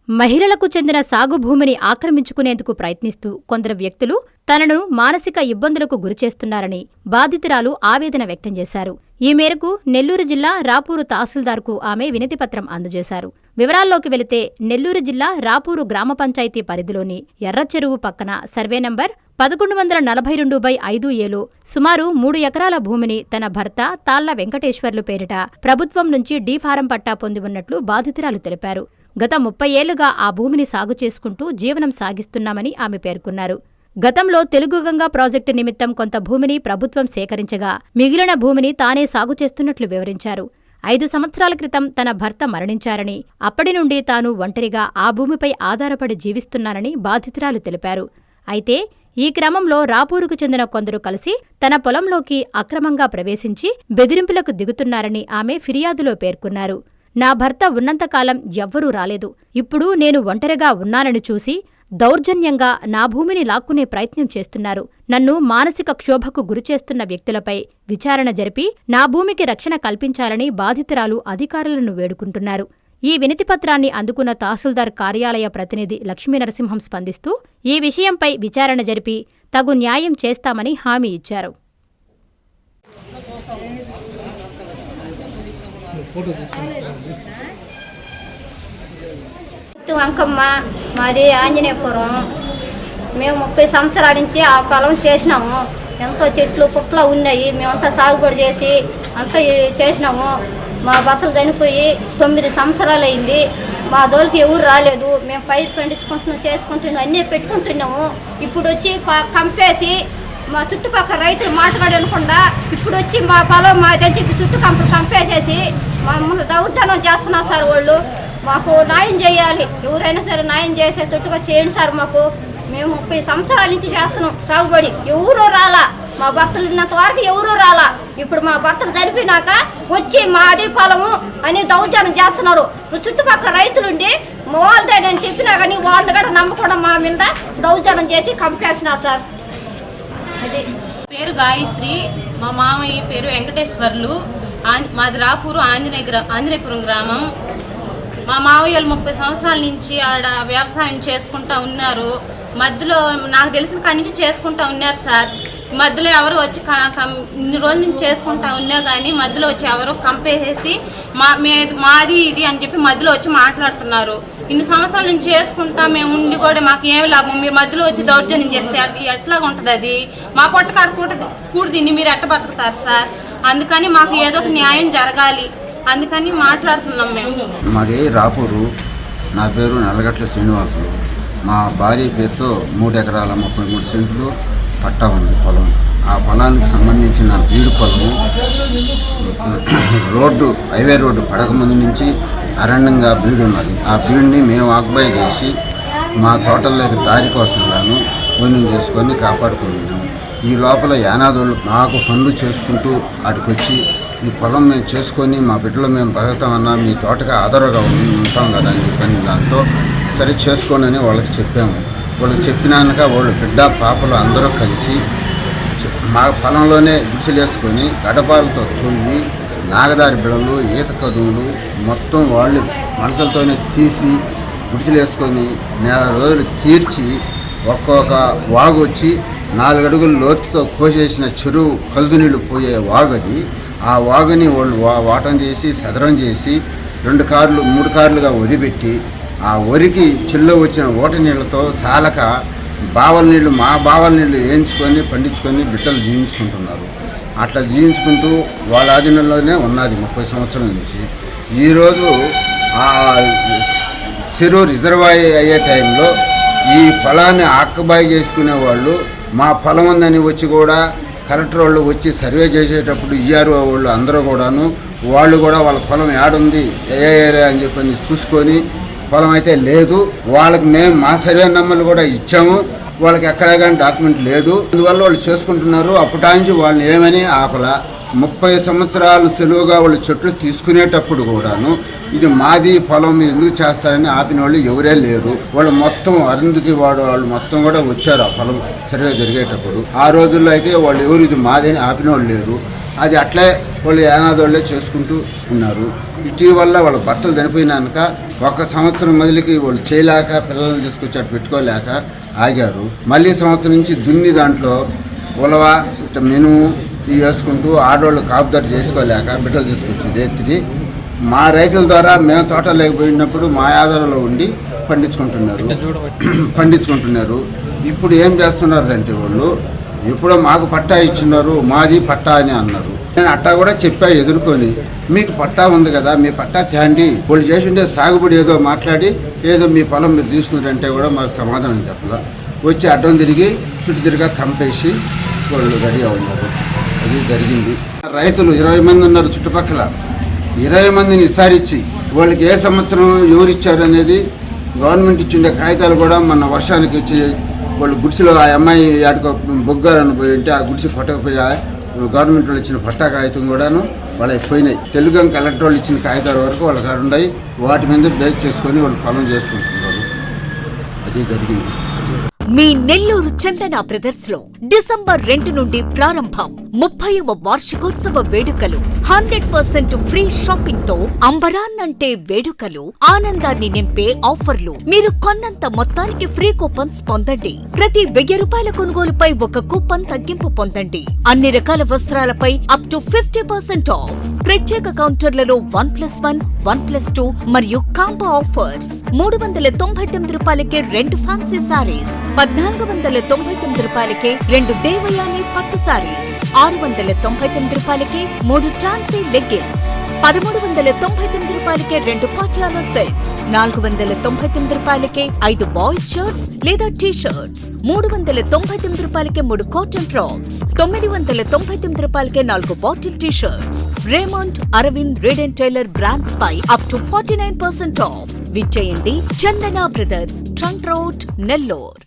మహిళలకు చెందిన సాగు భూమిని ఆక్రమించుకునేందుకు ప్రయత్నిస్తూ కొందరు వ్యక్తులు తనను మానసిక ఇబ్బందులకు గురిచేస్తున్నారని బాధితురాలు ఆవేదన వ్యక్తం చేశారు. ఈ మేరకు నెల్లూరు జిల్లా రాపూరు తహసీల్దార్కు ఆమె వినతిపత్రం అందజేశారు. వివరాల్లోకి వెళితే నెల్లూరు జిల్లా రాపూరు గ్రామ పంచాయతీ పరిధిలోని ఎర్రచెరువు పక్కన సర్వే నంబర్ 1142/5ఏలో సుమారు 3 ఎకరాల భూమిని తన భర్త తాళ్ల వెంకటేశ్వర్లు పేరిట ప్రభుత్వం నుంచి డీఫారం పట్టా పొంది ఉన్నట్లు బాధితురాలు తెలిపారు. గత 30 ఏళ్లుగా ఆ భూమిని సాగు చేసుకుంటూ జీవనం సాగిస్తున్నామని ఆమె పేర్కొన్నారు. గతంలో తెలుగుగంగ ప్రాజెక్టు నిమిత్తం కొంత భూమిని ప్రభుత్వం సేకరించగా మిగిలిన భూమిని తానే సాగు చేస్తున్నట్లు వివరించారు. 5 సంవత్సరాల క్రితం తన భర్త మరణించారని, అప్పటి నుండి తాను ఒంటరిగా ఆ భూమిపై ఆధారపడి జీవిస్తున్నానని బాధితురాలు తెలిపారు. అయితే ఈ క్రమంలో రాపూరుకు చెందిన కొందరు కలిసి తన పొలంలోకి అక్రమంగా ప్రవేశించి బెదిరింపులకు దిగుతున్నారని ఆమె ఫిర్యాదులో పేర్కొన్నారు. నా భర్త ఉన్నంతకాలం ఎవ్వరూ రాలేదు. ఇప్పుడు నేను ఒంటరిగా ఉన్నానని చూసి దౌర్జన్యంగా నా భూమిని లాక్కునే ప్రయత్నం చేస్తున్నారు. నన్ను మానసిక క్షోభకు గురిచేస్తున్న వ్యక్తులపై విచారణ జరిపి నా భూమికి రక్షణ కల్పించాలని బాధితురాలు అధికారులను వేడుకుంటున్నారు. ఈ వినతిపత్రాన్ని అందుకున్న తహసీల్దార్ కార్యాలయ ప్రతినిధి లక్ష్మీనరసింహం స్పందిస్తూ ఈ విషయంపై విచారణ జరిపి తగు న్యాయం చేస్తామని హామీ ఇచ్చారు. అంకమ్మ, మాది ఆంజనేయపురం. మేము 30 సంవత్సరాల నుంచి ఆ పొలం చేసినాము. ఎంతో చెట్లు పుట్లు ఉన్నాయి. మేమంతా సాగుబడి చేసి అంతా చేసినాము. మా భర్తలు చనిపోయి 9 సంవత్సరాలు అయింది. మా దోలికి ఎవరు రాలేదు. మేము పైరు పండించుకుంటున్నాం, చేసుకుంటున్నాం, అన్నీ పెట్టుకుంటున్నాము. ఇప్పుడు వచ్చి కంపేసి మా చుట్టుపక్కల రైతులు మాట్లాడకుండా ఇప్పుడు వచ్చి మా పొలం మాదని చెప్పి కంపేసేసి మమ్మల్ని దౌర్జన్యం చేస్తున్నారు సార్. వాళ్ళు మాకు న్యాయం చేయాలి. ఎవరైనా సరే న్యాయం చేసేటట్టుగా చేయండి సార్. మాకు మేము 30 సంవత్సరాల నుంచి చేస్తున్నాం సాగుబడి. ఎవరూ రాలా. మా భర్తలు ఉన్నంత వరకు ఎవరూ రాలా. ఇప్పుడు మా భర్తలు చనిపోయినాక వచ్చి మాది పొలము అని దౌర్జన్యం చేస్తున్నారు. చుట్టుపక్కల రైతులుండి వాళ్ళని చెప్పినా కానీ వాళ్ళని కూడా నమ్మకుండా మా మీద దౌర్జన్యం చేసి కంపేస్తున్నారు సార్. అది పేరు గాయత్రి, మా మామయ్య పేరు వెంకటేశ్వర్లు. మాది రాపూరు ఆంజనేయపురం గ్రామం. మా మావయ్యలు 30 సంవత్సరాల నుంచి ఆడ వ్యవసాయం చేసుకుంటూ ఉన్నారు. మధ్యలో నాకు తెలిసిన కాడి నుంచి చేసుకుంటూ ఉన్నారు సార్. మధ్యలో ఎవరు వచ్చి ఇన్ని రోజుల నుంచి చేసుకుంటా ఉన్నా కానీ మధ్యలో వచ్చి ఎవరో కంపేసేసి మాది ఇది అని చెప్పి మధ్యలో వచ్చి మాట్లాడుతున్నారు. ఇన్ని సంవత్సరాల నుంచి చేసుకుంటా మేము ఉండి కూడా మాకు ఏమి లాభం, మీరు మధ్యలో వచ్చి దౌర్జన్యం చేస్తే ఎట్లాగా ఉంటుంది? అది మా పొట్టకారు కూడి తిని మీరు ఎట్ట బతుకుతారు సార్? అందుకని మాకు ఏదో ఒక న్యాయం జరగాలి, అందుకని మాట్లాడుతున్నాం మేము. మాది రాపూరు. నా పేరు నల్లగట్ల శ్రీనివాసులు. మా భార్య పేరుతో 3 ఎకరాల 33 సెంట్లు పట్టా ఉంది పొలం. ఆ పొలానికి సంబంధించిన బీడు పొలము హైవే రోడ్డు పడకముందు నుంచి అరణ్యంగా బీడు ఉన్నది. ఆ బీడుని మేము ఆక్యుపై చేసి మా తోటల్లోకి దారి కోసం గాను ఫోనింగ్ చేసుకొని కాపాడుకుంటున్నాము. ఈ లోపల యానాదులు మాకు పనులు చేసుకుంటూ అటుకొచ్చి ఈ పొలం మేము చేసుకొని మా బిడ్డలు మేము బతుకుతామన్నా మీ తోటగా ఆధారంగా ఉంటాం కదా అని చెప్పని దాంతో సరే చేసుకోండి అని వాళ్ళకి చెప్పాము. వాళ్ళకి చెప్పినాక వాళ్ళు బిడ్డ పాపలు అందరూ కలిసి మా పొలంలోనే గుడిసెలేసుకొని గడపాలతో తొవ్వి నాగదారి బిడలు ఈత కదువులు మొత్తం వాళ్ళు మనసులతోనే తీసి గుడిసెలేసుకొని 4 రోజులు తీర్చి ఒక్కొక్క వాగు వచ్చి 4 అడుగుల లోతుతో కోసేసిన చెరువు కలుదు నీళ్ళు పోయే వాగది. ఆ వాగుని వాళ్ళు వాటం చేసి సదరం చేసి 2 కార్లు 3 కార్లుగా వదిలిపెట్టి ఆ వరికి చెల్లో వచ్చిన ఓట నీళ్లతో సాలక మా బావల నీళ్లు వేయించుకొని పండించుకొని బిడ్డలు జీవించుకుంటున్నారు. అట్లా జీవించుకుంటూ వాళ్ళ ఆధీనంలోనే ఉన్నది 30 సంవత్సరాల నుంచి. ఈరోజు ఆ చెరువు రిజర్వాయర్ అయ్యే టైంలో ఈ పొలాన్ని ఆక్యుపై చేసుకునే వాళ్ళు మా పొలం ఉందని వచ్చి కూడా కలెక్టర్ వాళ్ళు వచ్చి సర్వే చేసేటప్పుడు ఈఆర్ఓ వాళ్ళు అందరూ కూడాను వాళ్ళు కూడా వాళ్ళ పొలం ఏడుంది ఏ ఏరియా అని చెప్పని చూసుకొని పొలం అయితే లేదు. వాళ్ళకి మేము మా సర్వే నెంబర్లు కూడా ఇచ్చాము. వాళ్ళకి ఎక్కడా కానీ డాక్యుమెంట్ లేదు. అందువల్ల వాళ్ళు చేసుకుంటున్నారు. అప్పటాంచి వాళ్ళని ఏమని ఆపలా. 30 సంవత్సరాలు సెలవుగా వాళ్ళు చెట్లు తీసుకునేటప్పుడు కూడాను ఇది మాది పొలం మీరు ఎందుకు చేస్తారని ఆపిన వాళ్ళు ఎవరే లేరు. వాళ్ళు మొత్తం అరుంధతి వాళ్ళు మొత్తం కూడా వచ్చారు ఆ పొలం సర్వే జరిగేటప్పుడు. ఆ రోజుల్లో అయితే వాళ్ళు ఎవరు ఇది మాది అని ఆపిన వాళ్ళు లేరు. అది అట్లే వాళ్ళు ఏనాదోళ్ళే చేసుకుంటూ ఉన్నారు. ఇటీవల వాళ్ళ భర్తలు చనిపోయినాక 1 సంవత్సరం మొదలుకి వాళ్ళు చేయలేక పిల్లల్ని తీసుకొచ్చి అటు పెట్టుకోలేక ఆగారు. మళ్ళీ సంవత్సరం నుంచి దున్ని దాంట్లో ఉలవ మినుము వేసుకుంటూ ఆడవాళ్ళు కాపుదారు చేసుకోలేక బిడ్డలు తీసుకొచ్చి రేతిరి మా రైతుల ద్వారా మేము తోట లేకపోయినప్పుడు మా ఆధారంలో ఉండి పండించుకుంటున్నారు. ఇప్పుడు ఏం చేస్తున్నారంటే వాళ్ళు ఎప్పుడో మాకు పట్టా ఇచ్చినారు, మాది పట్టా అని అన్నారు. నేను అట్టా కూడా చెప్పా ఎదుర్కొని, మీకు పట్టా ఉంది కదా, మీ పట్టా తేండి, వాళ్ళు చేసి ఉండే సాగుబడి ఏదో మాట్లాడి ఏదో మీ పొలం మీరు తీసుకున్నారంటే కూడా మాకు సమాధానం చెప్పాల. వచ్చి అడ్డం తిరిగి చుట్టూ తిరిగా కంపేసి వాళ్ళు రెడీ అవుతున్నారు. అది జరిగింది. రైతులు 20 మంది ఉన్నారు చుట్టుపక్కల. 20 మందిని విసారించి వాళ్ళకి ఏ సంవత్సరం ఎవరిచ్చారు అనేది గవర్నమెంట్ ఇచ్చిండే కాగితాలు కూడా మొన్న వర్షానికి వచ్చి వాళ్ళు గుడిసెలో ఆ అమ్మాయి ఆడికి బొగ్గారని పోయి ఉంటే ఆ గుడిసె కొట్టకపోయి గవర్నమెంట్ వాళ్ళు ఇచ్చిన పట్టా కాగితం కూడాను వాళ్ళకి పోయినాయి. తెలుగు కలెక్టర్ వాళ్ళు ఇచ్చిన కాగితాల వరకు వాళ్ళ కాడ ఉన్నాయి. వాటి మీద బేక్ చేసుకొని వాళ్ళు పొలం చేసుకుంటున్నారు. అది జరిగింది. మీ నెల్లూరు చందన బ్రదర్స్ లో డిసెంబర్ 2 నుండి ప్రారంభం 30వ వార్షికోత్సవ వేడుకలు. 100% ఫ్రీ షాపింగ్ తో అంబరాన్నంటే వేడుకలు, ఆనందాన్ని నింపే ఆఫర్లు. మీరు కొన్నంత మొత్తానికి ఫ్రీ కూపన్స్ పొందండి. ప్రతి 1000 రూపాయల కొనుగోలుపై 1 కూపన్ తగ్గింపు పొందండి. అన్ని రకాల వస్త్రాలపై అప్ టు 50% ఆఫ్. ప్రత్యేక కౌంటర్లలో 1+1, 1+2 మరియు కాంబో ఆఫర్స్. 399 రూపాయలకే 2 ఫ్యాన్సీ సారీస్, 1499 రూపాయలకే 2 దేవయాని పట్టు సారీస్, 699 రూపాయలకే 3 టాన్సీ లెగ్గిన్స్, 1399 రూపాయలకే 2 పటియాలా సెట్స్, 499 రూపాయలకే 5 బాయ్స్ షర్ట్స్ లేదా టీ షర్ట్స్, 399 రూపాయలకే 3 కాటన్ ఫ్రాక్స్, 999 రూపాయలకే 4 bottle T shirts. Raymond, Arvind, Reid and Taylor brands పై అప్ టు 49% ఆఫ్. విచ్చేయండి Chandana brothers, trunk road, Nellore.